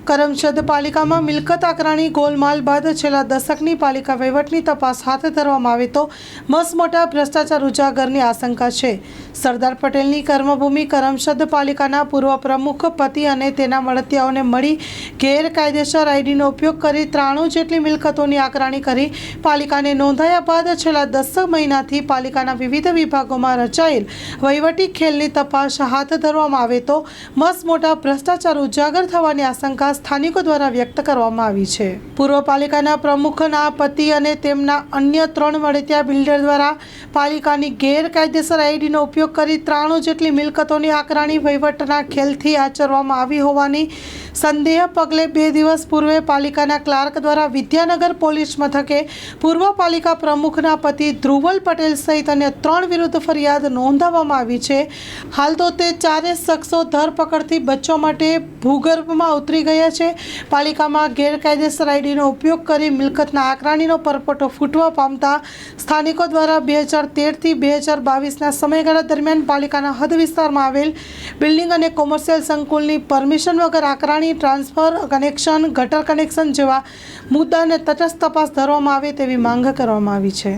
કરમસદ પાલિકામાં મિલકત આકરણી ગોલમાલ બાદ છેલ્લા દશકની પાલિકા વહીવટની તપાસ હાથ ધરવામાં આવે તો મસમોટા ભ્રષ્ટાચાર ઉજાગરની આશંકા છે। સરદાર પટેલની કર્મભૂમિ કરમસદ પાલિકાના પૂર્વ પ્રમુખ પતિ અને તેના મળતિયાઓને મળી ગેરકાયદેસર આઈડીનો ઉપયોગ કરી 93 જેટલી મિલકતોની આકરણી કરી પાલિકાને નોંધાયા બાદ છેલ્લા 10 મહિનાથી પાલિકાના વિવિધ વિભાગોમાં રચાયેલ વહીવટી ખેલની તપાસ હાથ ધરવામાં આવે તો મસમોટા ભ્રષ્ટાચાર ઉજાગર થવાની આશંકા સ્થાનિકો દ્વારા વ્યક્ત કરવામાં આવી છે। પૂર્વ પાલિકાના પ્રમુખના પતિ અને તેમના અન્ય 3 મળતિયા બિલ્ડર દ્વારા પાલિકાની ગેરકાયદેસર આઈડીનો ઉપયોગ કરી 93 જેટલી મિલકતોની આકરણી વહીવટના ખેલથી આચરવામાં આવી હોવાની સંદેહ પગલે 2 દિવસ પૂર્વે પાલિકાના ક્લાર્ક દ્વારા વિદ્યાનગર પોલીસ મથકે પૂર્વ પાલિકા પ્રમુખના પતિ ધ્રુવલ પટેલ સહિત અન્ય 3 વિરુદ્ધ ફરિયાદ નોંધાવવામાં આવી છે। હાલ તો તે 4 શખ્સો ધરપકડથી બચવા માટે ભૂગર્ભમાં ઉતરી ગયા છે। પાલિકામાં ગેરકાયદેસર આઈડીનો ઉપયોગ કરી મિલકતના આકરણીનો પરપોટો ફૂટવા પામતા સ્થાનિકો દ્વારા 2013 થી 2022ના સમયગાળા દરમિયાન પાલિકાના હદ વિસ્તારમાં આવેલ બિલ્ડિંગ અને કોમર્શિયલ સંકુલની પરમિશન વગર આકરણી, ટ્રાન્સફર, કનેક્શન, ગટર કનેક્શન જેવા મુદ્દાને તટસ્થ તપાસ ધરવામાં આવે તેવી માંગ કરવામાં આવી છે।